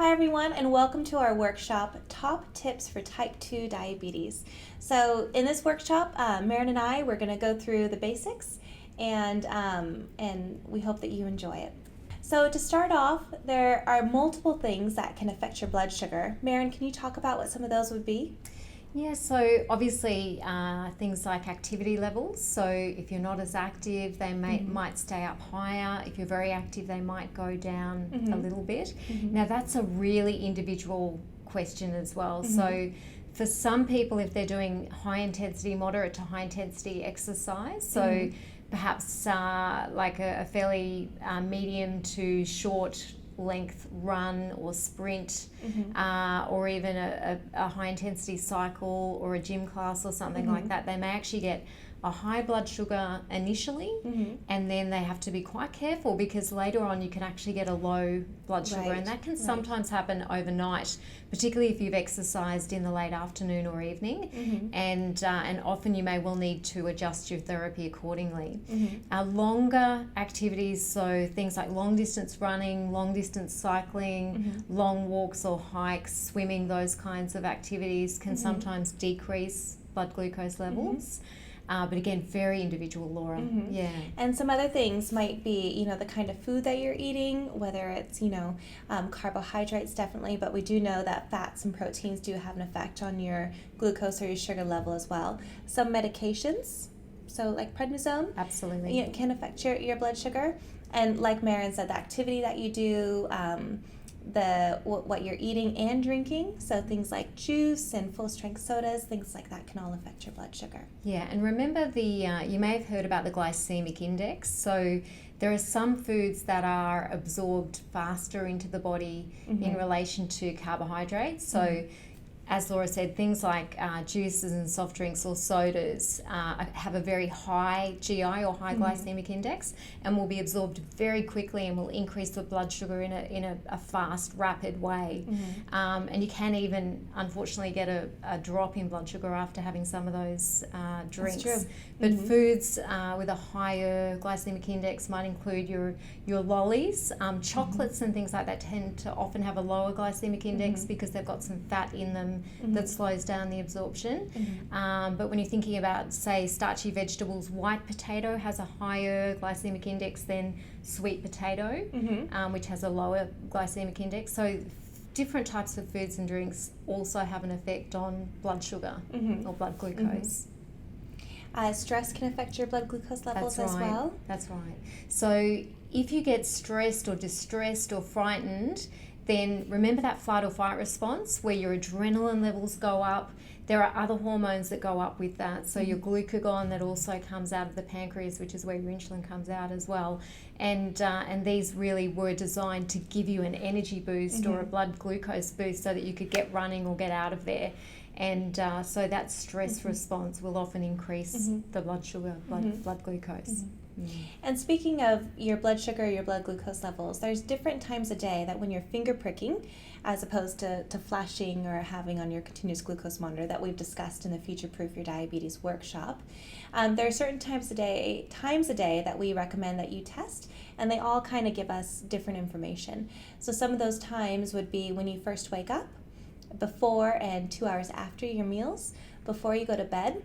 Hi everyone, and welcome to our workshop, Top Tips for Type 2 Diabetes. So in this workshop, Merryn and I, we're going to go through the basics, and we hope that you enjoy it. So to start off, there are multiple things that can affect your blood sugar. Merryn, can you talk about what some of those would be? Yeah, so obviously things like activity levels. So if you're not as active, they might stay up higher. If you're very active, they might go down a little bit. Now that's a really individual question as well. So for some people, if they're doing high intensity, moderate to high intensity exercise, so perhaps like a fairly medium to short length run or sprint, or even a high intensity cycle or a gym class or something like that, they may actually get a high blood sugar initially, and then they have to be quite careful because later on you can actually get a low blood sugar, and that can sometimes happen overnight, particularly if you've exercised in the late afternoon or evening, and often you may well need to adjust your therapy accordingly. Longer activities, so things like long distance running, long distance cycling, long walks or hikes, swimming, those kinds of activities can sometimes decrease blood glucose levels. But again, very individual, Laura. Yeah. And some other things might be, the kind of food that you're eating, whether it's, carbohydrates definitely, but we do know that fats and proteins do have an effect on your glucose or your sugar level as well. Some medications, so like prednisone, Absolutely. Can affect your blood sugar. And like Merryn said, the activity that you do, what you're eating and drinking, so things like juice and full strength sodas, things like that can all affect your blood sugar. Yeah, and remember you may have heard about the glycemic index. So there are some foods that are absorbed faster into the body in relation to carbohydrates. So as Laura said, things like juices and soft drinks or sodas have a very high GI or high glycemic index, and will be absorbed very quickly and will increase the blood sugar in a fast, rapid way. And you can even, unfortunately, get a drop in blood sugar after having some of those drinks. That's true. But foods with a higher glycemic index might include your lollies, chocolates and things like that tend to often have a lower glycemic index because they've got some fat in them that slows down the absorption. But when you're thinking about, say, starchy vegetables, white potato has a higher glycemic index than sweet potato, which has a lower glycemic index. So different types of foods and drinks also have an effect on blood sugar or blood glucose. Stress can affect your blood glucose levels That's as right. well. That's right. So if you get stressed or distressed or frightened, then remember that flight or fight response where your adrenaline levels go up. There are other hormones that go up with that. So your glucagon that also comes out of the pancreas, which is where your insulin comes out as well. And these really were designed to give you an energy boost or a blood glucose boost so that you could get running or get out of there. And so that stress response will often increase the blood sugar, blood glucose. And speaking of your blood sugar, your blood glucose levels, there's different times a day that when you're finger pricking, as opposed to flashing or having on your continuous glucose monitor that we've discussed in the Future Proof Your Diabetes workshop, there are certain times a day that we recommend that you test, and they all kind of give us different information. So some of those times would be when you first wake up, before and 2 hours after your meals, before you go to bed.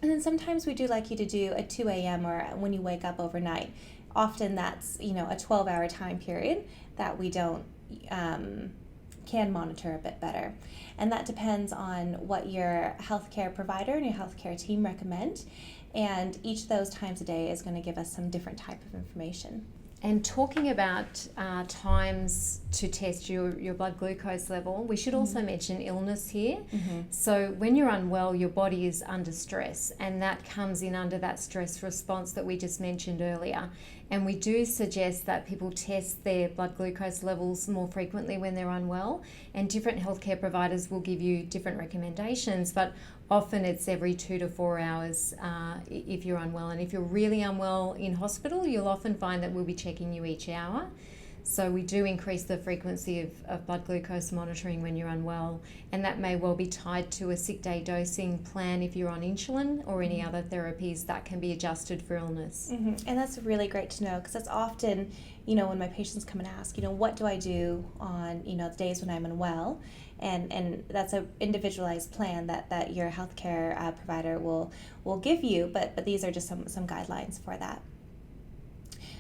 And then sometimes we do like you to do a 2 a.m. or when you wake up overnight. Often that's, a 12-hour time period that we don't can monitor a bit better. And that depends on what your healthcare provider and your healthcare team recommend. And each of those times a day is going to give us some different type of information. And talking about times to test your blood glucose level, we should also mention illness here. So when you're unwell, your body is under stress, and that comes in under that stress response that we just mentioned earlier. And we do suggest that people test their blood glucose levels more frequently when they're unwell, and different healthcare providers will give you different recommendations, but often it's every 2 to 4 hours if you're unwell. And if you're really unwell in hospital, you'll often find that we'll be checking you each hour. So we do increase the frequency of blood glucose monitoring when you're unwell, and that may well be tied to a sick day dosing plan if you're on insulin or any other therapies that can be adjusted for illness. And that's really great to know, because that's often, when my patients come and ask, what do I do on, the days when I'm unwell? And that's an individualized plan that your healthcare provider will give you, but these are just some guidelines for that.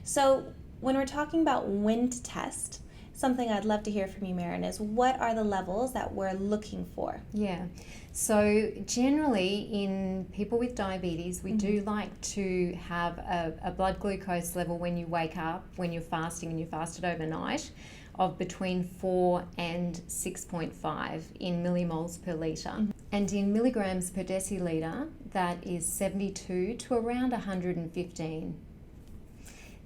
So when we're talking about when to test, something I'd love to hear from you, Merryn, is what are the levels that we're looking for? Yeah. So generally in people with diabetes, we do like to have a blood glucose level when you wake up, when you're fasting and you fasted overnight, of between 4 and 6.5 in millimoles per litre. And in milligrams per decilitre, that is 72 to around 115.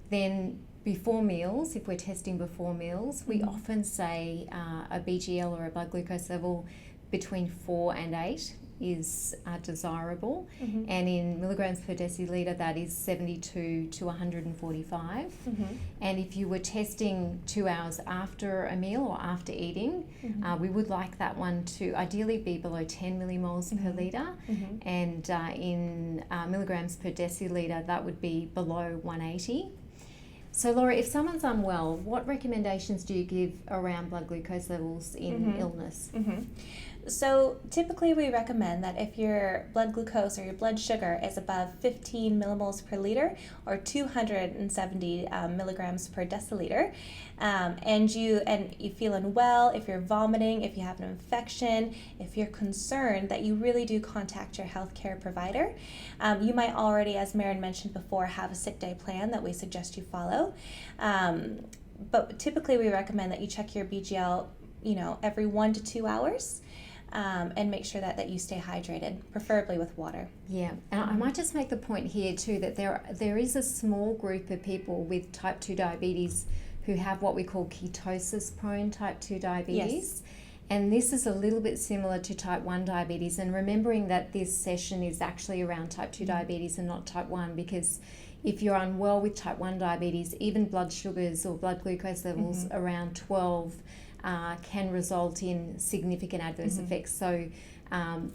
Then before meals, if we're testing before meals, we often say a BGL or a blood glucose level between 4 and 8 is desirable. And in milligrams per decilitre, that is 72 to 145. And if you were testing 2 hours after a meal or after eating, we would like that one to ideally be below 10 millimoles per litre. And in milligrams per decilitre, that would be below 180. So Laura, if someone's unwell, what recommendations do you give around blood glucose levels in illness? So typically we recommend that if your blood glucose or your blood sugar is above 15 millimoles per liter or 270 milligrams per deciliter, and you feel unwell, if you're vomiting, if you have an infection, if you're concerned, that you really do contact your healthcare provider. You might already, as Merryn mentioned before, have a sick day plan that we suggest you follow. But typically we recommend that you check your BGL, every 1 to 2 hours. And make sure that you stay hydrated, preferably with water. Yeah, and I might just make the point here too that there is a small group of people with type 2 diabetes who have what we call ketosis-prone type 2 diabetes. Yes. And this is a little bit similar to type 1 diabetes, and remembering that this session is actually around type 2 diabetes and not type 1, because if you're unwell with type 1 diabetes, even blood sugars or blood glucose levels around 12 can result in significant adverse effects. So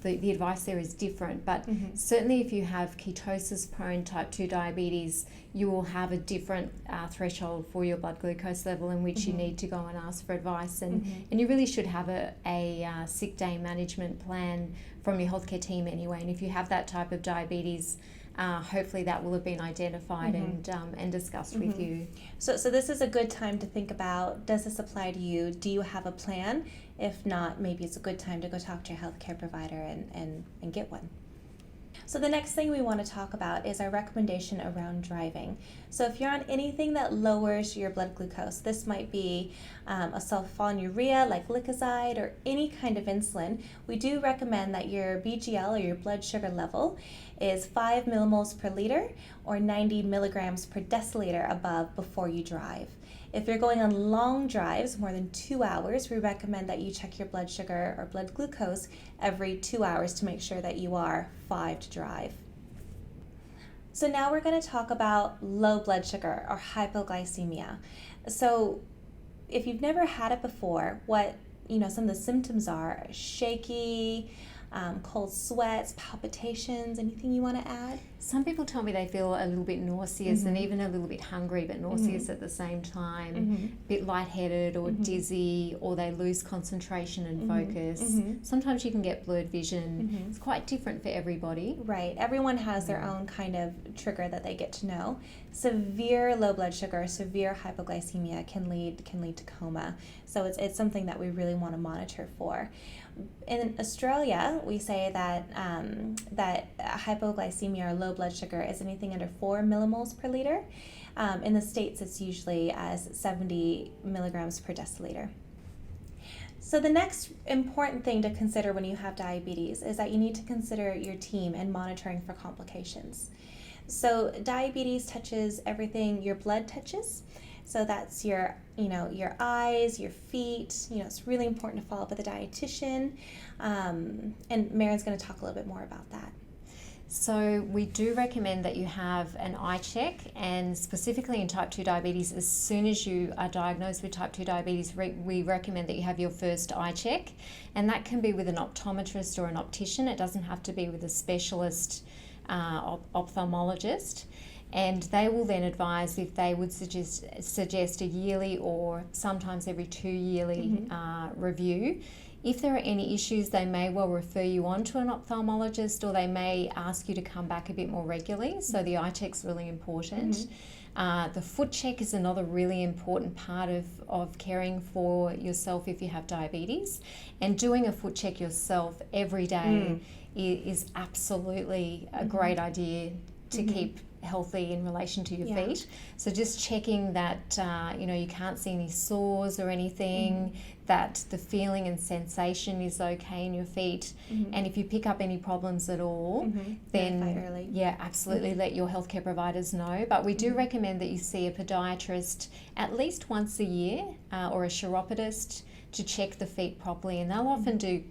the advice there is different, but certainly if you have ketosis-prone type 2 diabetes, you will have a different threshold for your blood glucose level in which you need to go and ask for advice. And you really should have a sick day management plan from your healthcare team anyway. And if you have that type of diabetes, hopefully that will have been identified and discussed with you. So this is a good time to think about, does this apply to you? Do you have a plan? If not, maybe it's a good time to go talk to your healthcare provider and get one. So the next thing we want to talk about is our recommendation around driving. So if you're on anything that lowers your blood glucose, this might be a sulfonylurea like Licozide or any kind of insulin, we do recommend that your BGL or your blood sugar level is 5 millimoles per liter or 90 milligrams per deciliter above before you drive. If you're going on long drives, more than 2 hours, we recommend that you check your blood sugar or blood glucose every 2 hours to make sure that you are 5 to drive. So now we're going to talk about low blood sugar or hypoglycemia. So if you've never had it before, what some of the symptoms are: shaky, cold sweats, palpitations. Anything you want to add? Some people tell me they feel a little bit nauseous and even a little bit hungry, but nauseous at the same time, a bit lightheaded or dizzy, or they lose concentration and focus. Sometimes you can get blurred vision. It's quite different for everybody. Right. Everyone has their own kind of trigger that they get to know. Severe low blood sugar, severe hypoglycemia can lead to coma. So it's something that we really want to monitor for. In Australia, we say that that hypoglycemia or low blood sugar is anything under 4 millimoles per liter. In the States, it's usually as 70 milligrams per deciliter. So the next important thing to consider when you have diabetes is that you need to consider your team and monitoring for complications. So diabetes touches everything your blood touches. So that's your eyes, your feet. It's really important to follow up with a dietitian. And Merryn's going to talk a little bit more about that. So we do recommend that you have an eye check, and specifically in type 2 diabetes, as soon as you are diagnosed with type 2 diabetes, we recommend that you have your first eye check, and that can be with an optometrist or an optician. It doesn't have to be with a specialist ophthalmologist, and they will then advise if they would suggest a yearly or sometimes every 2 yearly review. If there are any issues, they may well refer you on to an ophthalmologist, or they may ask you to come back a bit more regularly. So the eye check's really important. The foot check is another really important part of caring for yourself if you have diabetes. And doing a foot check yourself every day is absolutely a great idea to keep healthy in relation to your feet. So just checking that you can't see any sores or anything, that the feeling and sensation is okay in your feet, and if you pick up any problems at all, then absolutely let your healthcare providers know. But we do recommend that you see a podiatrist at least once a year, or a chiropodist, to check the feet properly, and they'll often do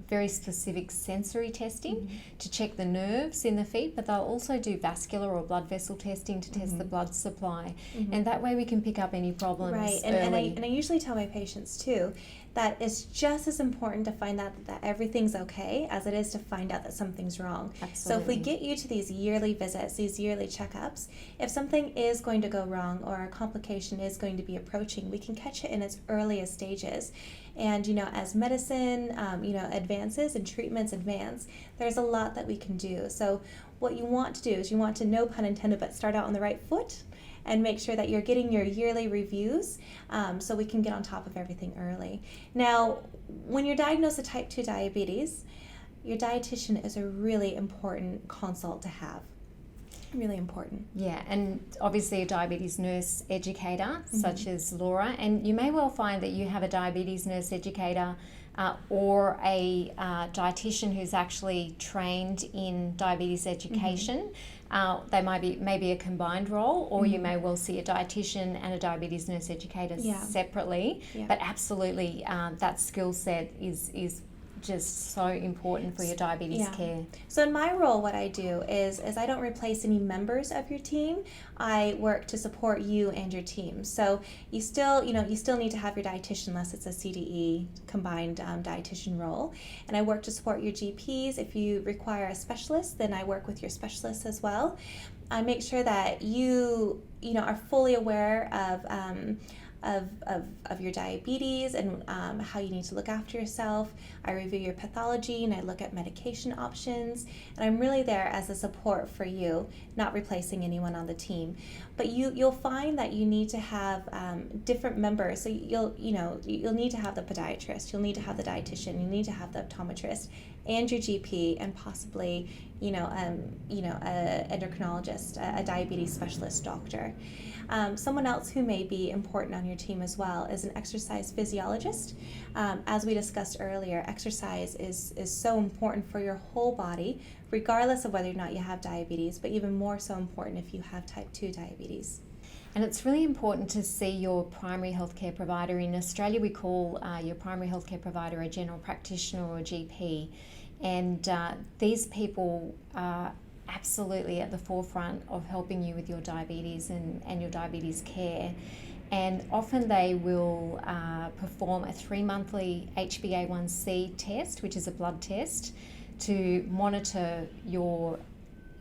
very specific sensory testing to check the nerves in the feet, but they'll also do vascular or blood vessel testing to test the blood supply, and that way we can pick up any problems early. And I usually tell my patients too that it's just as important to find out that everything's okay as it is to find out that something's wrong. Absolutely. So if we get you to these yearly visits, these yearly checkups, if something is going to go wrong or a complication is going to be approaching, we can catch it in its earliest stages. And as medicine advances and treatments advance, there's a lot that we can do. So what you want to do is you want to, no pun intended, but start out on the right foot and make sure that you're getting your yearly reviews, so we can get on top of everything early. Now, when you're diagnosed with type 2 diabetes, your dietitian is a really important consult to have. Really important. Yeah, and obviously a diabetes nurse educator, such as Laura, and you may well find that you have a diabetes nurse educator or a dietitian who's actually trained in diabetes education. They might be maybe a combined role, or you may well see a dietitian and a diabetes nurse educator separately. But absolutely, that skill set is just so important for your diabetes care. So in my role, what I do is I don't replace any members of your team. I work to support you and your team. So you still need to have your dietitian unless it's a CDE combined dietitian role. And I work to support your GPs. If you require a specialist, then I work with your specialists as well. I make sure that you are fully aware of your diabetes and how you need to look after yourself. I review your pathology and I look at medication options, and I'm really there as a support for you, not replacing anyone on the team. But you'll find that you need to have different members. So you'll need to have the podiatrist, you'll need to have the dietitian, you'll need to have the optometrist and your GP, and possibly a endocrinologist, a diabetes specialist doctor. Someone else who may be important on your team as well is an exercise physiologist. As we discussed earlier, exercise is so important for your whole body, regardless of whether or not you have diabetes, but even more so important if you have type 2 diabetes. And it's really important to see your primary healthcare provider. In Australia, we call your primary healthcare provider a general practitioner or a GP. And these people are absolutely at the forefront of helping you with your diabetes and your diabetes care. And often they will perform a 3-monthly HbA1c test, which is a blood test, to monitor your,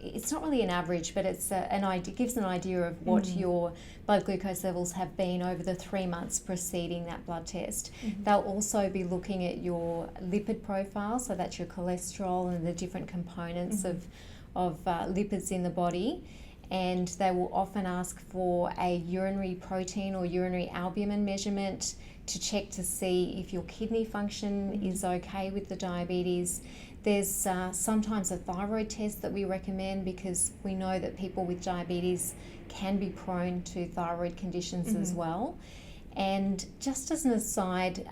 it's not really an average, but it's it gives an idea of what your blood glucose levels have been over the 3 months preceding that blood test. They'll also be looking at your lipid profile, so that's your cholesterol and the different components of lipids in the body. And they will often ask for a urinary protein or urinary albumin measurement to check to see if your kidney function is okay with the diabetes. There's sometimes a thyroid test that we recommend, because we know that people with diabetes can be prone to thyroid conditions as well. And just as an aside,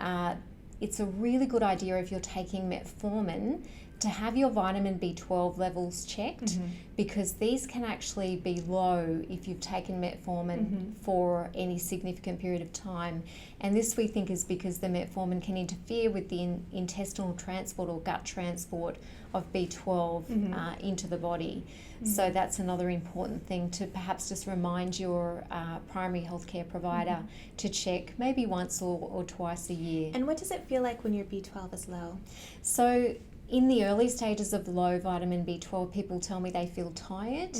it's a really good idea if you're taking metformin to have your vitamin B12 levels checked, because these can actually be low if you've taken metformin for any significant period of time. And this we think is because the metformin can interfere with the intestinal transport or gut transport of B12 into the body. So that's another important thing to perhaps just remind your primary healthcare provider to check maybe once or twice a year. And what does it feel like when your B12 is low? So in the early stages of low vitamin B12, people tell me they feel tired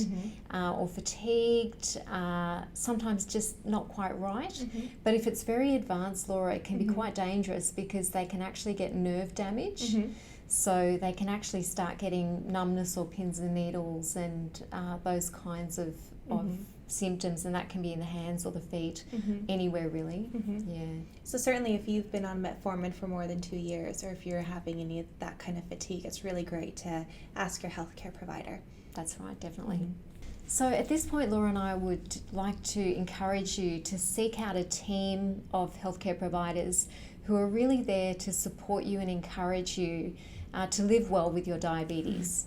or fatigued, sometimes just not quite right. But if it's very advanced, Laura, it can be quite dangerous because they can actually get nerve damage. So they can actually start getting numbness or pins and needles and those kinds of symptoms, and that can be in the hands or the feet, anywhere really. Yeah. So certainly if you've been on metformin for more than 2 years, or if you're having any of that kind of fatigue, it's really great to ask your healthcare provider. That's right, definitely. So at this point, Laura and I would like to encourage you to seek out a team of healthcare providers who are really there to support you and encourage you to live well with your diabetes.